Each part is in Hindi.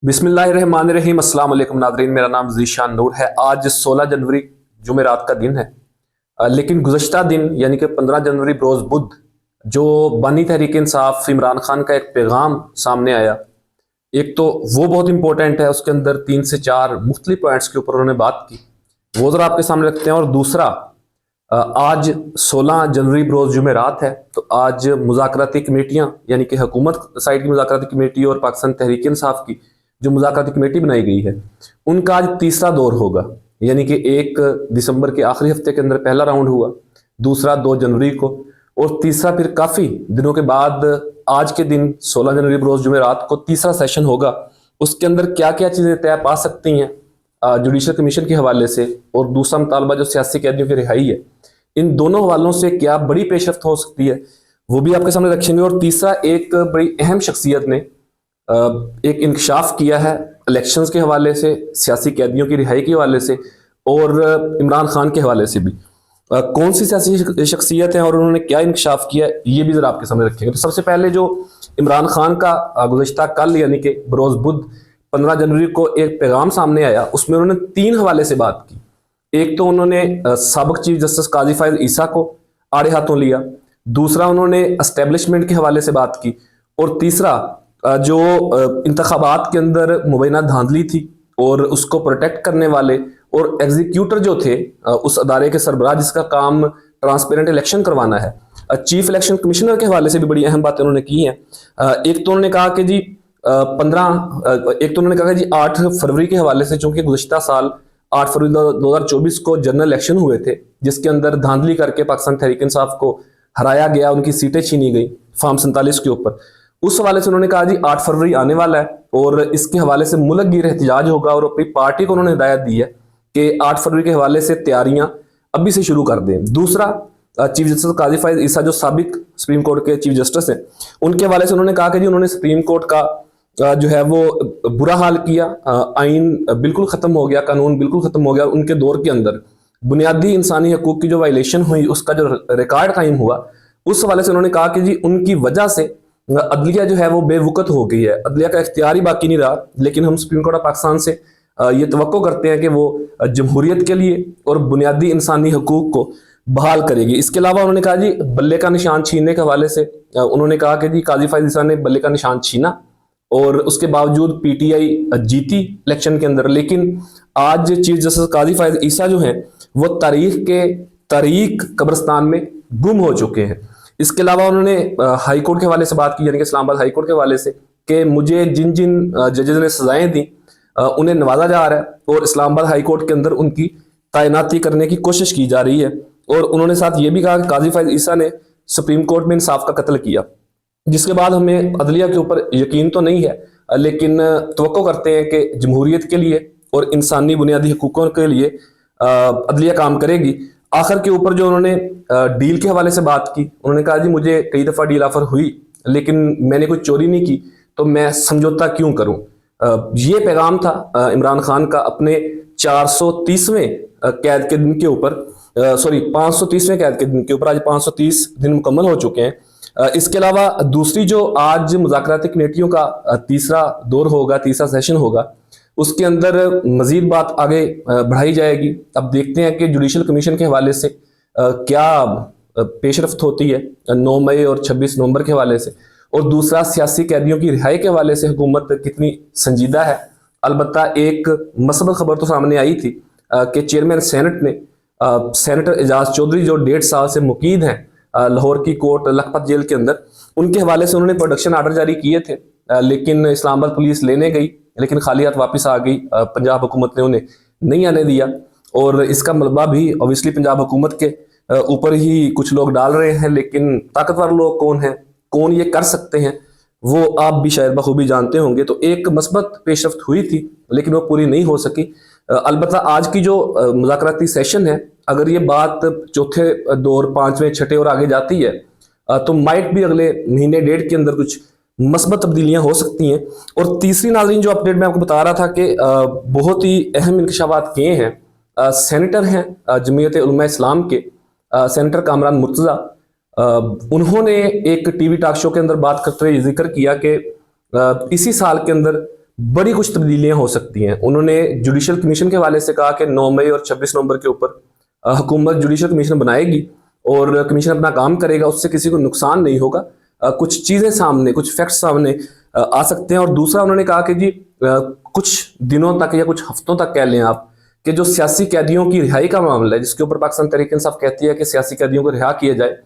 बिस्मिल्लाहिर्रहमानिर्रहीम। अस्सलाम वालेकुम नाज़रीन, मेरा नाम ज़ीशान नूर है। आज 16 जनवरी जुमेरात का दिन है। लेकिन गुज़श्ता दिन यानी कि 15 जनवरी बरोज़ बुध जो बानी तहरीक इंसाफ इमरान खान का एक पैगाम सामने आया, एक तो वो बहुत इंपॉर्टेंट है, उसके अंदर 3 से 4 मुख्तलिफ पॉइंट्स के ऊपर उन्होंने बात की, वो ज़रा आपके सामने रखते हैं। और दूसरा, आज 16 जनवरी बरोज़ जुमेरात है, तो आज मुज़ाकराती कमेटियाँ यानी कि हुकूमत साइड की मुज़ाकराती कमेटी और पाकिस्तान तहरीक इंसाफ की जो मुज़ाकराती कमेटी बनाई गई है, उनका आज तीसरा दौर होगा। यानी कि 1 दिसंबर के आखिरी हफ्ते के अंदर पहला राउंड हुआ, दूसरा 2 जनवरी को, और तीसरा फिर काफ़ी दिनों के बाद आज के दिन 16 जनवरी बरोज़ जुमेरात को तीसरा सेशन होगा। उसके अंदर क्या क्या चीज़ें तय पा सकती हैं जुडिशल कमीशन के हवाले से, और दूसरा मुतालबा जो सियासी कैदियों की रिहाई है, इन दोनों हवालों से क्या बड़ी पेशरफ्त हो सकती है, वो भी आपके सामने रखेंगे। और तीसरा, एक बड़ी अहम शख्सियत ने एक इंकशाफ किया है इलेक्शंस के हवाले से, सियासी कैदियों की रिहाई के हवाले से, और इमरान खान के हवाले से भी। कौन सी सियासी शख्सियत हैं और उन्होंने क्या इंकशाफ किया, ये भी ज़रा आपके सामने रखेंगे। तो सबसे पहले जो इमरान खान का गुज़श्ता कल यानी कि बरोज़ बुध 15 जनवरी को एक पैगाम सामने आया, उसमें उन्होंने 3 हवाले से बात की। एक तो उन्होंने साबिक चीफ जस्टिस काजी फायद ईसा को आड़े हाथों लिया, दूसरा उन्होंने एस्टेब्लिशमेंट के हवाले से बात की, और तीसरा जो इंतखाबात के अंदर मुबैना धांधली थी और उसको प्रोटेक्ट करने वाले और एग्जीक्यूटर जो थे उस अदारे के सरबराह जिसका काम ट्रांसपेरेंट इलेक्शन करवाना है, चीफ इलेक्शन कमिश्नर के हवाले से भी बड़ी अहम बातें उन्होंने की हैं। एक तो उन्होंने कहा कि जी 8 फरवरी के हवाले से, चूंकि गुज़श्ता साल 8 फरवरी 2024 को जनरल इलेक्शन हुए थे जिसके अंदर धांधली करके पाकिस्तान तहरीक इंसाफ को हराया गया, उनकी सीटें छीनी गई फॉर्म 47 के ऊपर। उस हवाले से उन्होंने कहा जी 8 फरवरी आने वाला है और इसके हवाले से मुल्क गिर एहतजाज होगा, और अपनी पार्टी को उन्होंने हिदायत दी है कि 8 फरवरी के हवाले से तैयारियां अभी से शुरू कर दें। दूसरा, चीफ जस्टिस काजी फायद ईसा जो साबिक सुप्रीम कोर्ट के चीफ जस्टिस हैं, उनके हवाले से उन्होंने कहा कि जी उन्होंने सुप्रीम कोर्ट का जो है वो बुरा हाल किया, आइन बिल्कुल खत्म हो गया, कानून बिल्कुल खत्म हो गया। उनके दौर के अंदर बुनियादी इंसानी हकूक की जो वायलेशन हुई उसका जो रिकॉर्ड कायम हुआ, उस हवाले से उन्होंने कहा कि जी उनकी वजह से अदलिया जो है वो बेवकूफ़ हो गई है, अदलिया का इख्तियार ही बाकी नहीं रहा। लेकिन हम सुप्रीम कोर्ट ऑफ पाकिस्तान से ये तवक्को करते हैं कि वो जमहूरियत के लिए और बुनियादी इंसानी हकूक को बहाल करेगी। इसके अलावा उन्होंने कहा जी बल्ले का निशान छीनने के हवाले से उन्होंने कहा कि जी काजी फायद ईसा ने बल्ले का निशान छीना और उसके बावजूद पीटीआई जीती इलेक्शन के अंदर। लेकिन आज चीफ जस्टिस काजी फायद ईसा जो है वो तारीख कब्रिस्तान में गुम हो चुके हैं। इसके अलावा उन्होंने हाई कोर्ट के हवाले से बात की, यानी कि इस्लामाबाद हाई कोर्ट के हवाले से, कि मुझे जिन जिन जजेस ने सजाएं दी उन्हें नवाजा जा रहा है और इस्लामाबाद हाई कोर्ट के अंदर उनकी तैनाती करने की कोशिश की जा रही है। और उन्होंने साथ ये भी कहा कि काजी फायद ईसा ने सुप्रीम कोर्ट में इंसाफ का कत्ल किया, जिसके बाद हमें अदलिया के ऊपर यकीन तो नहीं है, लेकिन तवक्को करते हैं कि जमहूरियत के लिए और इंसानी बुनियादी हकूकों के लिए अदलिया काम करेगी। आखिर के ऊपर जो उन्होंने डील के हवाले से बात की, उन्होंने कहा जी मुझे कई दफ़ा डील ऑफर हुई लेकिन मैंने कोई चोरी नहीं की, तो मैं समझौता क्यों करूं। ये पैगाम था इमरान खान का अपने 430वें कैद के दिन के ऊपर, 530वें कैद के दिन के ऊपर। आज 530 दिन मुकम्मल हो चुके हैं। इसके अलावा दूसरी जो आज मुज़ाकराती कमेटियों का तीसरा दौर होगा, तीसरा सेशन होगा, उसके अंदर मजीद बात आगे बढ़ाई जाएगी। अब देखते हैं कि जुडिशल कमीशन के हवाले से क्या पेशरफ्त होती है 9 मई और 26 नवंबर के हवाले से, और दूसरा सियासी कैदियों की रिहाई के हवाले से हुकूमत कितनी संजीदा है। अलबत्ता एक मसबत खबर तो सामने आई थी कि चेयरमैन सेनेट ने सेनेटर एजाज चौधरी जो 1.5 साल से मुकीद हैं लाहौर की कोर्ट लखपत जेल के अंदर, उनके हवाले से उन्होंने प्रोडक्शन आर्डर जारी किए थे, लेकिन इस्लामाबाद पुलिस लेने गई लेकिन खाली हाथ वापस आ गई। पंजाब हुकूमत ने उन्हें नहीं आने दिया, और इसका मलबा भी ऑब्वियसली पंजाब हुकूमत के ऊपर ही कुछ लोग डाल रहे हैं। लेकिन ताकतवर लोग कौन हैं, कौन ये कर सकते हैं, वो आप भी शायद बखूबी जानते होंगे। तो एक मस्बत पेशरफ्त हुई थी लेकिन वो पूरी नहीं हो सकी। अलबत्ता आज की जो मुज़ाकराती सेशन है, अगर ये बात चौथे दौर, 5वें, 6ठे और आगे जाती है तो माइट भी अगले महीने डेढ़ के अंदर कुछ मस्बत तब्दीलियां हो सकती हैं। और तीसरी नाज़रीन जो अपडेट मैं आपको बता रहा था कि बहुत ही अहम इंकशाफात किए हैं सेनेटर हैं जमीयत उलमा इस्लाम के सेनेटर कामरान मुर्तज़ा, उन्होंने एक टीवी टॉक शो के अंदर बात करते हुए जिक्र किया कि इसी साल के अंदर बड़ी कुछ तब्दीलियां हो सकती हैं। उन्होंने जुडिशल कमीशन के हवाले से कहा कि 9 मई और 26 नवंबर के ऊपर हुकूमत जुडिशल कमीशन बनाएगी और कमीशन अपना काम करेगा, उससे किसी को नुकसान नहीं होगा। कुछ चीज़ें सामने, कुछ फैक्ट्स सामने आ सकते हैं। और दूसरा उन्होंने कहा कि जी कुछ दिनों तक या कुछ हफ्तों तक कह लें आप कि जो सियासी कैदियों की रिहाई का मामला है, जिसके ऊपर पाकिस्तान तहरीक इंसाफ कहती है कि सियासी कैदियों को रिहा किया जाए,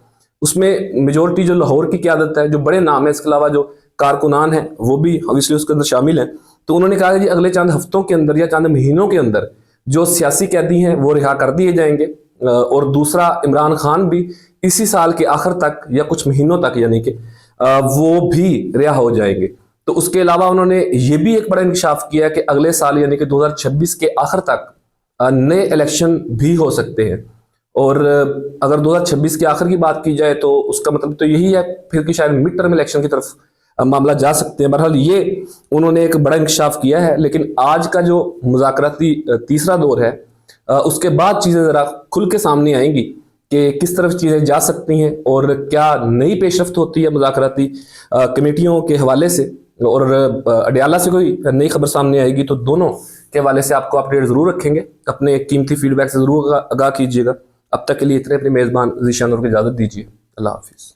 उसमें मेजोरिटी जो लाहौर की क़यादत है, जो बड़े नाम है, इसके अलावा जो कारकुनान हैं वो भी ऑब्वियसली उसके अंदर शामिल हैं। तो उन्होंने कहा कि जी अगले चंद हफ्तों के अंदर या चंद महीनों के अंदर जो सियासी कैदी हैं वो रिहा कर दिए जाएंगे। और दूसरा, इमरान खान भी इसी साल के आखिर तक या कुछ महीनों तक यानी कि वो भी रिहा हो जाएंगे। तो उसके अलावा उन्होंने ये भी एक बड़ा इंकशाफ किया कि अगले साल यानी कि 2026 के आखिर तक नए इलेक्शन भी हो सकते हैं। और अगर 2026 के आखिर की बात की जाए तो उसका मतलब तो यही है फिर कि शायद मिड टर्म इलेक्शन की तरफ मामला जा सकते हैं। बहरहाल ये उन्होंने एक बड़ा इंकशाफ किया है। लेकिन आज का जो मुज़ाकराती तीसरा दौर है, उसके बाद चीज़ें ज़रा खुल के सामने आएंगी कि किस तरफ चीज़ें जा सकती हैं और क्या नई पेशरफ्त होती है मुज़ाकराती कमेटियों के हवाले से। और अडियाला से कोई नई खबर सामने आएगी तो दोनों के हवाले से आपको अपडेट ज़रूर रखेंगे। अपने कीमती फीडबैक से ज़रूर आगाह कीजिएगा। अब तक के लिए इतने, अपने मेज़बान ज़ीशान को इजाज़त दीजिए। अल्लाह हाफिज़।